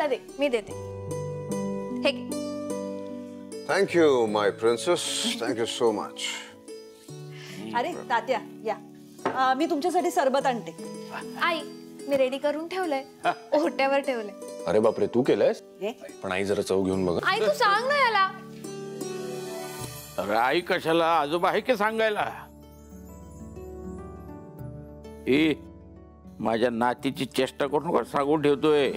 मला दे, मी देते. हे thank you my princess, thank you so much. अरे तात्या या, मी तुमच्यासाठी सरबत आणते. आई मी रेडी करून ठेवलंय, ओट्यावर ठेवलंय. अरे बापरे, तू केलंयस? पण आई जरा चव घेऊन बघ. आई तू सांग ना याला. अरे आई कशाला, आजोबा आहे की सांगायला. ए माझ्या नातीची चेष्टा करून नका, सांगून ठेवतोय.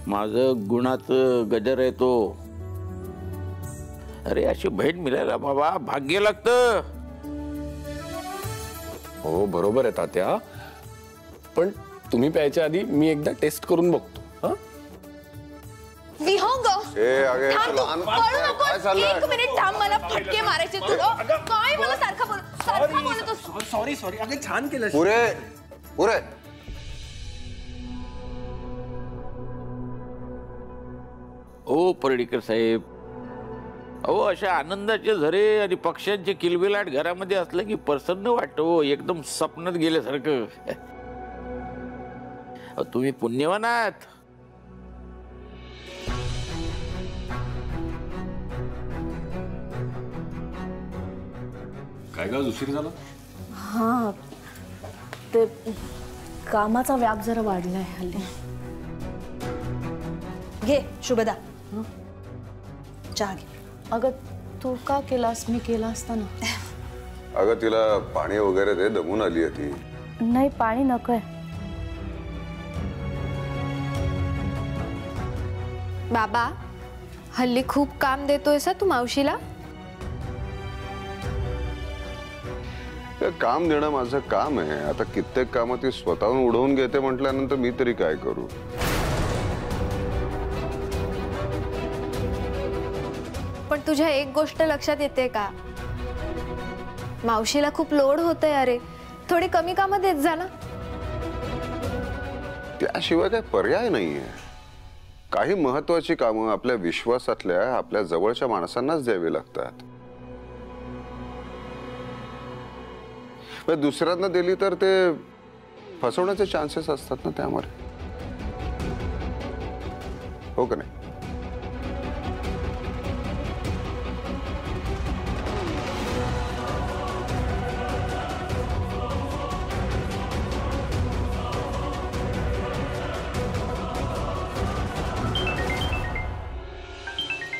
माझं गुणाचं गजर आहे तो. अरे अशी बहीण मिळायला बाबा भाग्य लागतं. हो बरोबर आहे तात्या, पण तुम्ही प्यायच्या आधी मी एकदा टेस्ट करून बघतो. हा विहंग अगे थांब तू, लहान पळू नको. काय चाललंय? 1 मिनिट थांब, मला फटके मारायचे तुला. काय मला सारखं बोलतोस. सॉरी अगं छान केलं. पुरे पुरे ओ पर्डीकर साहेब, अहो अशा आनंदाचे झरे आणि पक्ष्यांचे किलबिलाट घरामध्ये असलं की प्रसन्न वाटतो, एकदम स्वप्नात गेल्यासारखं. तुम्ही पुण्यवान आहात. काय ग, उशीर झाला? हा ते कामाचा व्याप जरा वाढलाय हल्ली. घे शुभदा चहा घे. अगं तू का केलास, मी केला असता ना. अगं तिला पाणी वगैरे दे, दमून आली आहे ती. नाही पाणी नकोय. बाबा हल्ली खूप काम देतोयस तू मावशीला. काम देणं माझं काम आहे. आता कित्येक कामं ती स्वतःहून उडवून घेते म्हटल्यानंतर मी तरी काय करू. पण तुझ्या एक गोष्ट लक्षात येते का, मावशीला खूप लोड होतंय. अरे थोडी कमी कामं देत जा ना. त्याशिवाय काय पर्याय नाहीये. काही महत्वाची कामं आपल्या विश्वासातल्या, आपल्या जवळच्या माणसांनाच द्यावी लागतात. दुसऱ्यांना दिली तर ते फसवण्याचे चान्सेस असतात ना त्यामध्ये, हो का नाही.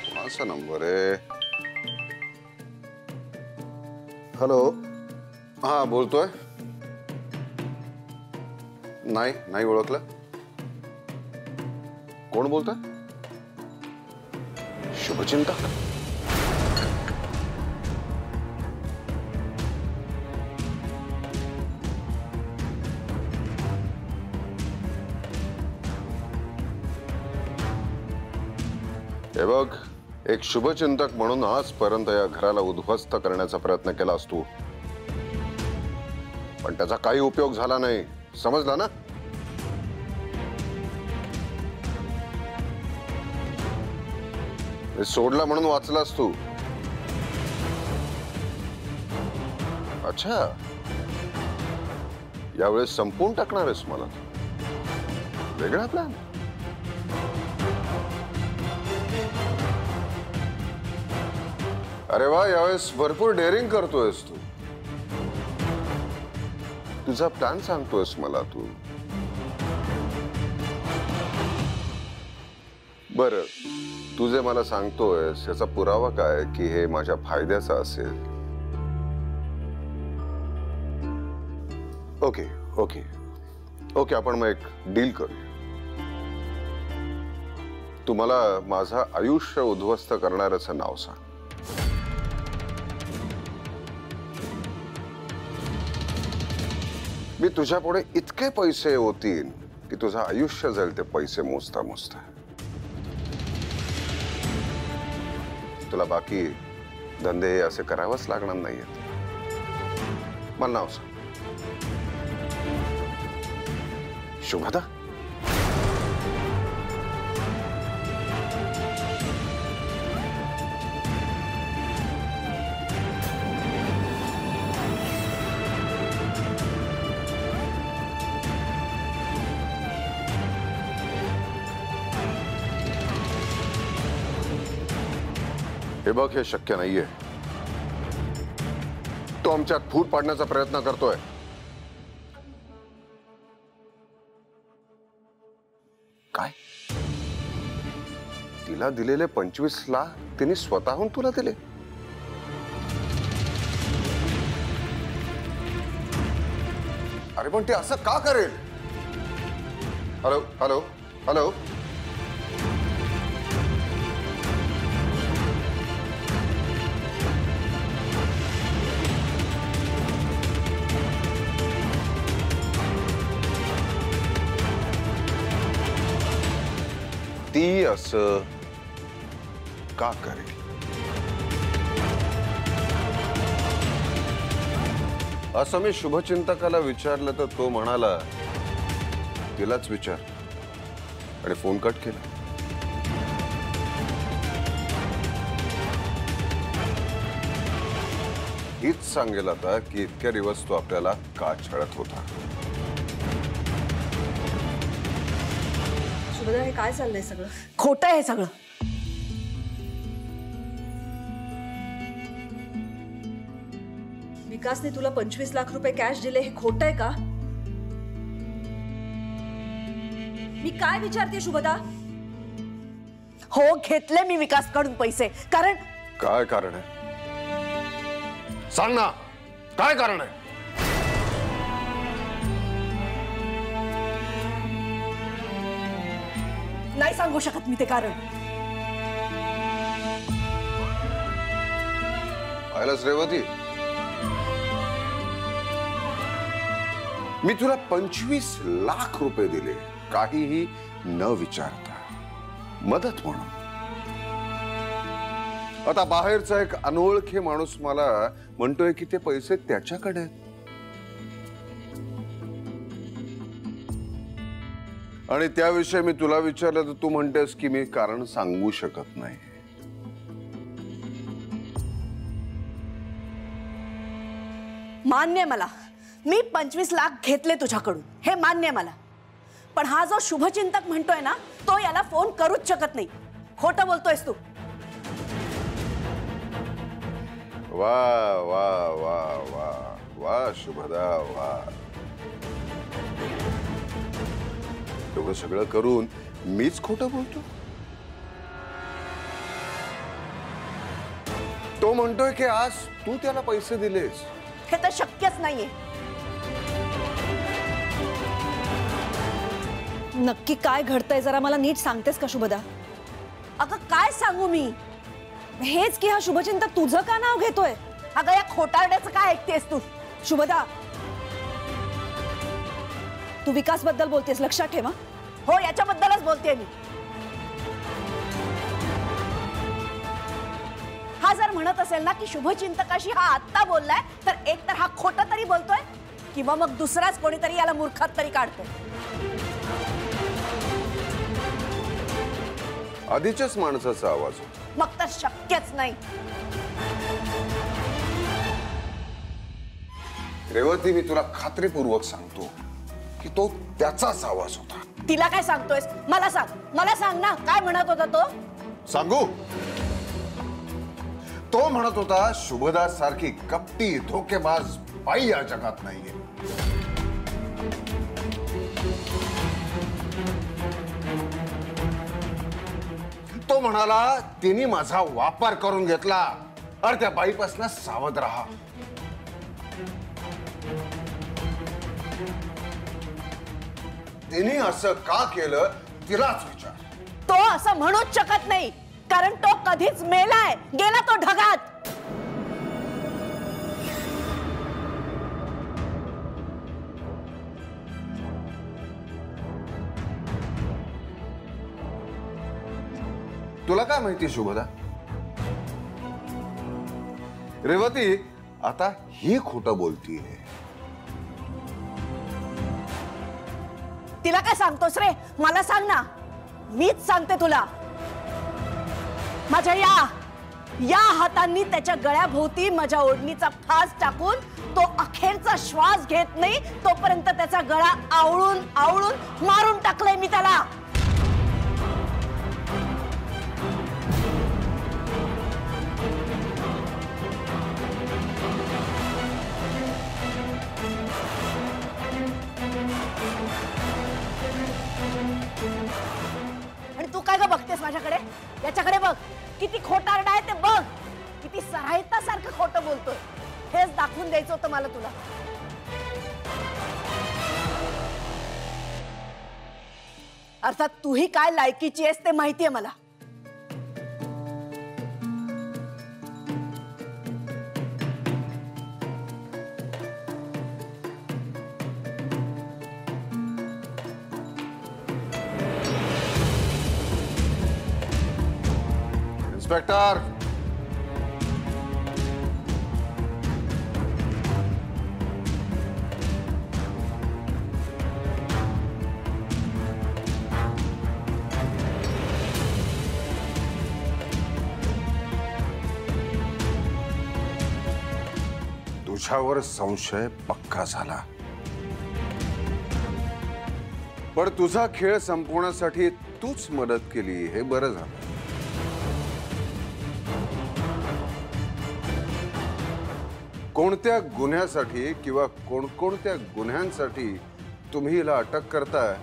कोणाचा नंबर आहे? हॅलो, हा बोलतोय. नाही ओळखलं. कोण बोलतोय? शुभचिंतक. हे बघ, एक शुभचिंतक म्हणून आजपर्यंत या घराला उद्ध्वस्त करण्याचा प्रयत्न केलास तू, पण त्याचा काही उपयोग झाला नाही. समजला ना? सोडला म्हणून वाचलास तू. अच्छा, यावेळेस संपून टाकणार आहेस मला. वेगळा प्लॅन. अरे वा, यावेळेस भरपूर डेअरिंग करतोयस तू. तुझा प्लॅन सांगतोयस मला तू. बरं, तू जे मला सांगतोयस याचा पुरावा काय की हे माझ्या फायद्याचं असेल? ओके ओके ओके, आपण मग एक डील करूया. तू मला माझं आयुष्य उद्ध्वस्त करणाऱ्याचं नाव सांग. मी तुझ्या पुढे इतके पैसे होतील की तुझं आयुष्य जाईल ते पैसे मोजता मोजता. तुला बाकी धंदे असे करावंच लागणार नाहीयेत. मला नाव सांग. शुभदा. हे बघ, हे शक्य नाहीये. तो आमच्यात फूट पाडण्याचा प्रयत्न करतोय. काय? तिला दिलेले 25 लाख तिने स्वतःहून तुला दिले? अरे पण ते असं का करेल? Hello hello hello. ती असं का करेल? असं मी शुभचिंतकाला विचारलं तर तो म्हणाला तिलाच विचार, आणि फोन कट केला. हीच सांगेल आता की इतक्या दिवस तो आपल्याला का छळत होता. शुभदा, हे काय चाललंय सगळं? खोटं आहे सगळं. विकासने तुला 25 लाख रुपये कॅश दिले हे खोटं आहे का? मी काय विचारते शुभदा? हो, घेतले मी विकासकडून पैसे. कारण काय कारण आहे? सांग ना, काय कारण आहे? नाही सांगू शकत मी ते कारण. पाहिलंच रेवती, मी तुला 25 लाख रुपये दिले काहीही न विचारता, मदत म्हणून. आता बाहेरचा एक अनोळखी माणूस मला म्हणतोय की ते पैसे त्याच्याकडे आहेत. आणि त्याविषयी मी तुला विचारलं तर तू म्हणतेस की मी कारण सांगू शकत नाही. मान्य मला, मी 25 लाख घेतले तुझ्याकडून, हे मान्य मला. पण हा जो शुभचिंतक म्हणतोय ना, तो याला फोन करूच शकत नाही. खोटं बोलतोयस तू. वा वा वा वा वा शुभदा वा. एवढं सगळं करून मीच खोटं बोलतो? तो म्हणतोय की आज तू त्याला पैसे दिलेस. हे तर शक्यच नाहीये. नक्की काय घडतंय जरा मला नीट सांगतेस का शुभदा? अगं काय सांगू मी? हेच की हा शुभचिंतक तुझं का नाव घेतोय? अगं या खोटारड्याचं काय ऐकतेस तू? शुभदा, तू विकास बद्दल बोलतेस, लक्षात ठेवा. हो, याच्याबद्दलच बोलतेय मी. हा जर म्हणत असेल ना की शुभचिंतकाशी हा आत्ता बोललाय, तर एक तर हा खोटं तरी बोलतोय किंवा मग दुसराच कोणीतरी याला मूर्खात तरी काढतोय. आधीच्याच माणसाचा आवाज होता. मग तर शक्यच नाही. रेवती, मी तुला खात्रीपूर्वक सांगतो की तो त्याचाच आवाज होता. तिला काय सांगतोयस? मला सांग, मला सांग ना, काय म्हणत होता तो? सांगू? तो म्हणत होता शुभदा सारखी कपटी धोकेबाज बाई या जगात नाहीये. तो म्हणाला तिने माझा वापर करून घेतला, अरे त्या बाईपासून सावध राहा. तिने असं का केलं तिलाच विचार. तो असं म्हणूच शकत नाही, कारण तो कधीच मेलाय, गेला तो ढगात. तुला काय माहिती शुभदा? रेवती आता ही खोटं बोलतीये. तिला काय सांगतोस रे? मला सांग ना, मीच सांगते तुला. माझ्या या हातांनी त्याच्या गळ्याभोवती माझ्या ओढणीचा फास टाकून तो अखेरचा श्वास घेत नाही तोपर्यंत त्याचा गळा आवळून आवळून मारून टाकलंय मी त्याला. प्रेतासारखं खोटं बोलतोय हेच दाखवून द्यायचं होतं मला तुला. अर्थात तूही काय लायकीची आहेस ते माहितीये मला. इन्स्पेक्टर, तुझ्यावर संशय पक्का झाला, पण तुझा खेळ संपवण्यासाठी तूच मदत केली हे बरं झालं. कोणत्या गुन्ह्यासाठी किंवा कोणकोणत्या गुन्ह्यांसाठी तुम्ही हिला अटक करताय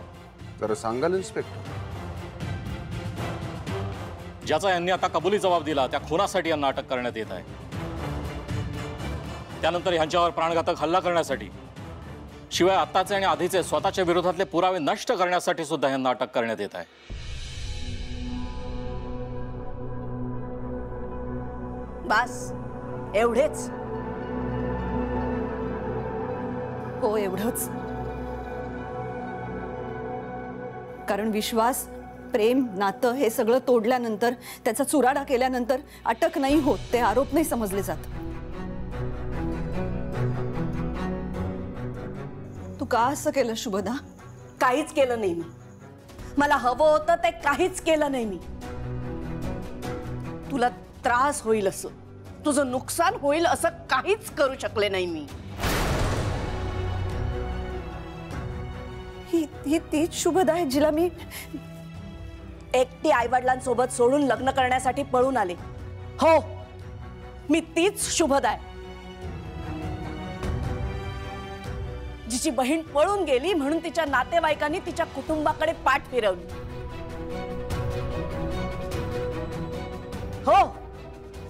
जरा सांगाल इन्स्पेक्टर? ज्याचा यांनी आता कबुली जबाब दिला त्या खुनासाठी यांना अटक करण्यात येत आहे. त्यानंतर यांच्यावर प्राणघातक हल्ला करण्यासाठी, शिवाय आत्ताचे आणि आधीचे स्वतःच्या विरोधातले पुरावे नष्ट करण्यासाठी सुद्धा यांना अटक करण्यात येत आहे. बस एवढेच? हो एवढंच. कारण विश्वास, प्रेम, नातं हे सगळं तोडल्यानंतर, त्याचा चुराडा केल्यानंतर अटक नाही होत, ते आरोप नाही समजले जात. तू का असं केलं शुभदा? काहीच केलं नाही मी. मला हवं होतं ते काहीच केलं नाही मी. तुला त्रास होईल असं, तुझं नुकसान होईल असं काहीच करू शकले नाही मी. ही तीच शुभदा आहे जिला मी एकटी आईवडिलांसोबत सोडून लग्न करण्यासाठी पळून आले. हो, मी तीच शुभदा आहे जिची बहीण पळून गेली म्हणून तिच्या नातेवाईकांनी तिच्या कुटुंबाकडे पाठ फिरवली. हो,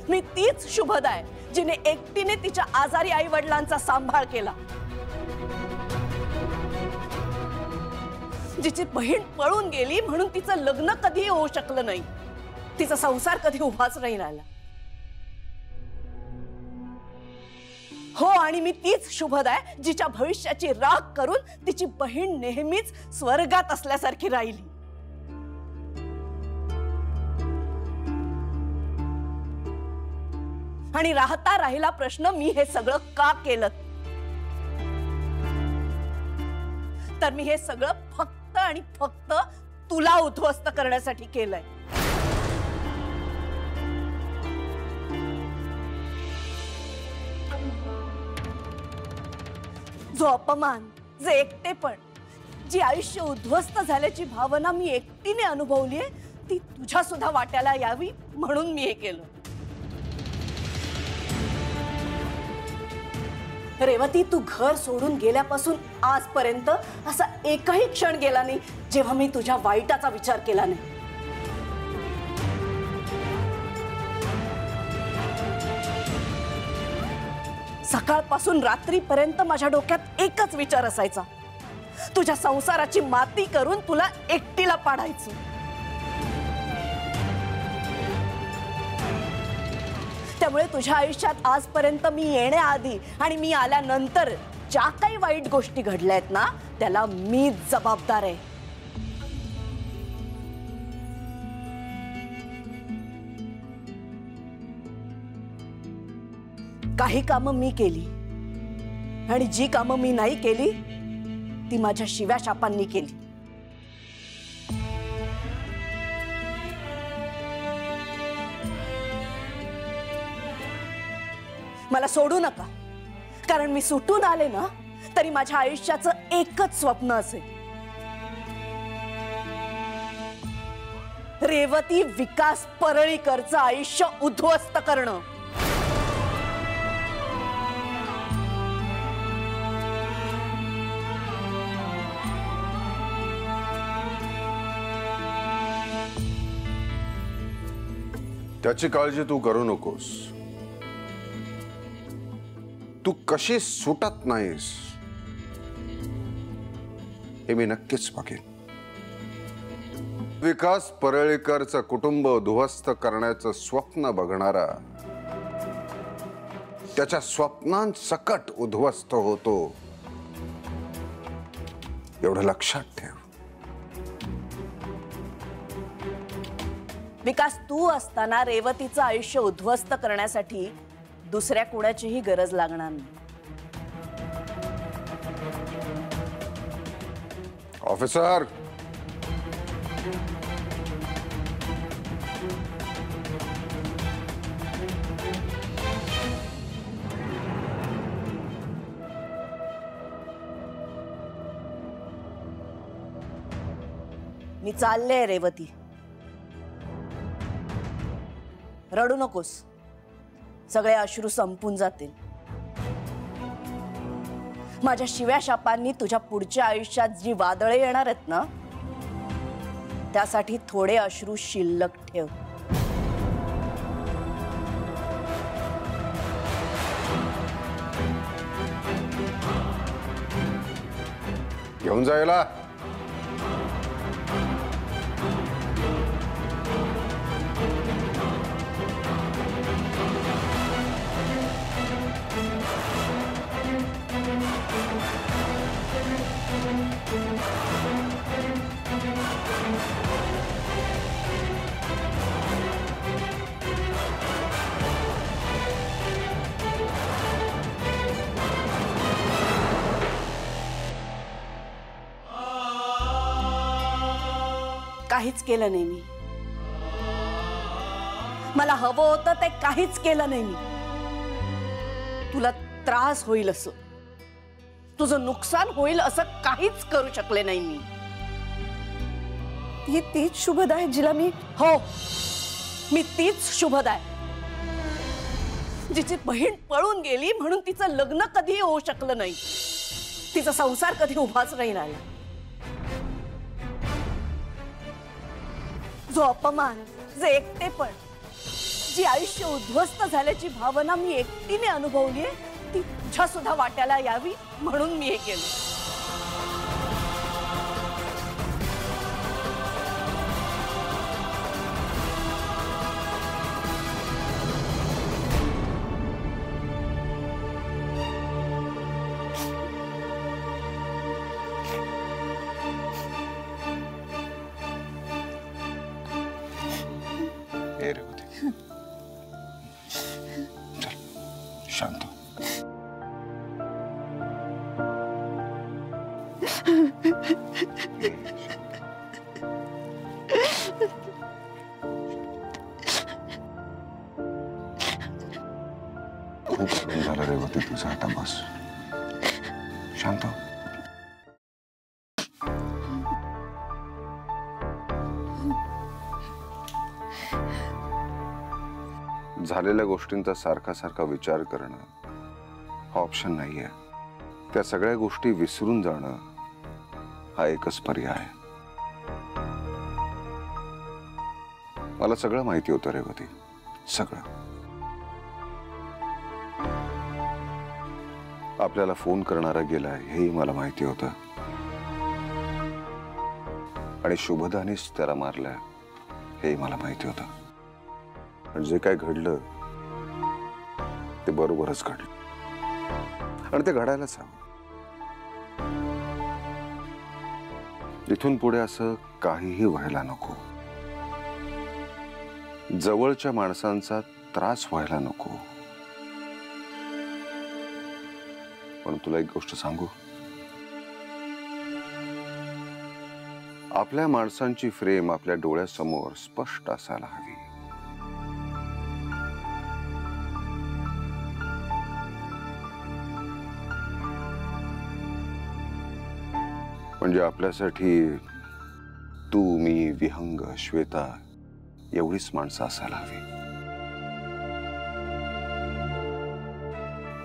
मी तीच शुभदा आहे जिने एकटीने तिच्या आजारी आई वडिलांचा सांभाळ केला. जिची बहीण पळून गेली म्हणून तिचं लग्न कधीही होऊ शकलं नाही, तिचा संसार कधी उभाच नाही राहिला. हो, आणि मी तीच शुभदा आहे जिच्या भविष्याची राख करून तिची बहीण नेहमीच स्वर्गात असल्यासारखी राहिली. आणि राहता राहिला प्रश्न, मी हे सगळं का केलं? तर मी हे सगळं फक्त आणि फक्त तुला उद्ध्वस्त करण्यासाठी केलंय. जो अपमान, जे एकटेपण, जी आयुष्य उद्ध्वस्त झाल्याची भावना मी एकटीने अनुभवलीये, ती तुझ्या सुद्धा वाट्याला यावी म्हणून मी हे केलं. रेवती, तू घर सोडून गेल्यापासून आजपर्यंत असा एकही क्षण गेला नाही जेव्हा मी तुझ्या वाईटाचा विचार केला नाही. सकाळपासून रात्रीपर्यंत माझ्या डोक्यात एकच विचार असायचा, तुझ्या संसाराची माती करून तुला एकटीला पाडायचं. त्यामुळे तुझ्या आयुष्यात आजपर्यंत मी येण्याआधी आणि मी आल्यानंतर ज्या काही वाईट गोष्टी घडल्या आहेत ना, त्याला मी जबाबदार आहे. काही कामं मी केली आणि जी कामं मी नाही केली ती माझ्या शिव्या शापांनी केली. मला सोडू नका, कारण मी सुटून आले ना तरी माझ्या आयुष्याचं एकच स्वप्न असेल, रेवती विकास परळीकरचं आयुष्य उद्ध्वस्त करणं. त्याची काळजी तू करू नकोस. तू कशी सुटत नाहीस हे मी नक्कीच बघेन. विकास परळीकरचं कुटुंब उद्ध्वस्त करण्याचं स्वप्न बघणारा त्याच्या स्वप्नांसकट उद्ध्वस्त होतो एवढं लक्षात ठेव. विकास, तू असताना रेवतीचं आयुष्य उद्ध्वस्त करण्यासाठी दुसऱ्या कुणाचीही गरज लागणार नाही. ऑफिसर, मी चालले रेवती. रडू नकोस, सगळे अश्रू संपून जातील. माझ्या शिव्या शापांनी तुझ्या पुढच्या आयुष्यात जी वादळे येणार आहेत ना, त्यासाठी थोडे अश्रू शिल्लक ठेव. घेऊन जायला काहीच केलं नाही मी. मला हवं होतं ते काहीच केलं नाही मी. तुला त्रास होईल असं, तुझं नुकसान होईल असं काहीच करू शकले नाही मी. ही तीच शुभदा आहे जिला मी, हो, मी तीच शुभदा आहे जिची बहीण पळून गेली म्हणून तिचं लग्न कधी होऊ शकलं नाही, तिचा संसार कधी उभाच नाही राहिला. जो अपमान, जे एकटेपण, जी आयुष्य उद्ध्वस्त झाल्याची भावना मी एकटीने अनुभवलीये, ती तुझ्या सुद्धा वाट्याला यावी म्हणून मी हे केलं. शांत. खूप झालं रेवती तुझा, आता बस. शांत. झालेल्या गोष्टींचा सारखा सारखा विचार करणं हा ऑप्शन नाहीये. त्या सगळ्या गोष्टी विसरून जाणं हा एकच पर्याय आहे. मला सगळं माहिती होतं रेवती, सगळं. आपल्याला फोन करणारा गेलाय हेही मला माहिती होतं, आणि शुभदानेच त्याला मारलाय हेही मला माहिती होतं. पण जे काय घडलं ते बरोबरच घडलं, आणि ते घडायलाच हवं. इथून पुढे असं काहीही व्हायला नको. जवळच्या माणसांचा त्रास व्हायला नको. पण तुला एक गोष्ट सांगू, आपल्या माणसांची फ्रेम आपल्या डोळ्यासमोर स्पष्ट असायला हवी. म्हणजे आपल्यासाठी तू, मी, विहंग, श्वेता एवढीच माणसं असायला हवी.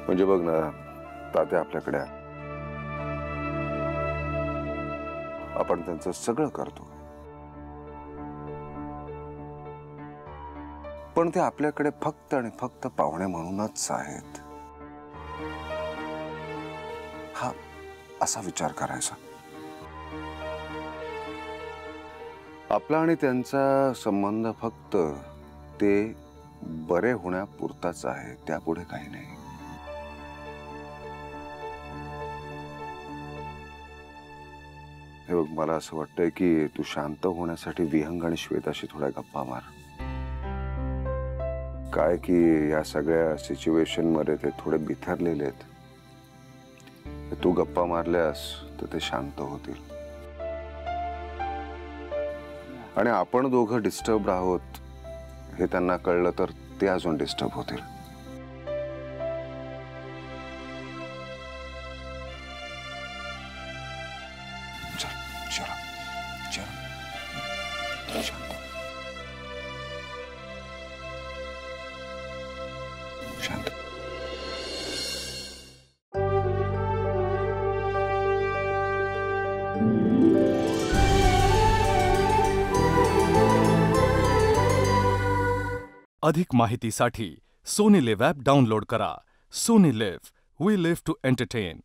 म्हणजे बघ ना, तात्या आपल्याकडे, आपण त्यांचं सगळं करतो, पण ते आपल्याकडे फक्त आणि फक्त पाहुणे म्हणूनच आहेत. हा असा विचार करायचा. आपला आणि त्यांचा संबंध फक्त ते बरे होण्यापुरताच आहे, त्यापुढे काही नाही. हे बघ, मला असं वाटतंय की तू शांत होण्यासाठी विहंग आणि श्वेताशी थोड्या गप्पा मार. काय की या सगळ्या सिच्युएशन मध्ये ते थोडे बिथरलेले आहेत. तू गप्पा मारल्यास तर ते शांत होतील. आणि आपण दोघं डिस्टर्ब आहोत हे त्यांना कळलं तर ते अजून डिस्टर्ब होतील. चल चला चला शांत शांत. अधिक माहितीसाठी सोनी लिव्ह ॲप डाउनलोड करा. Sony LIV, we live to entertain.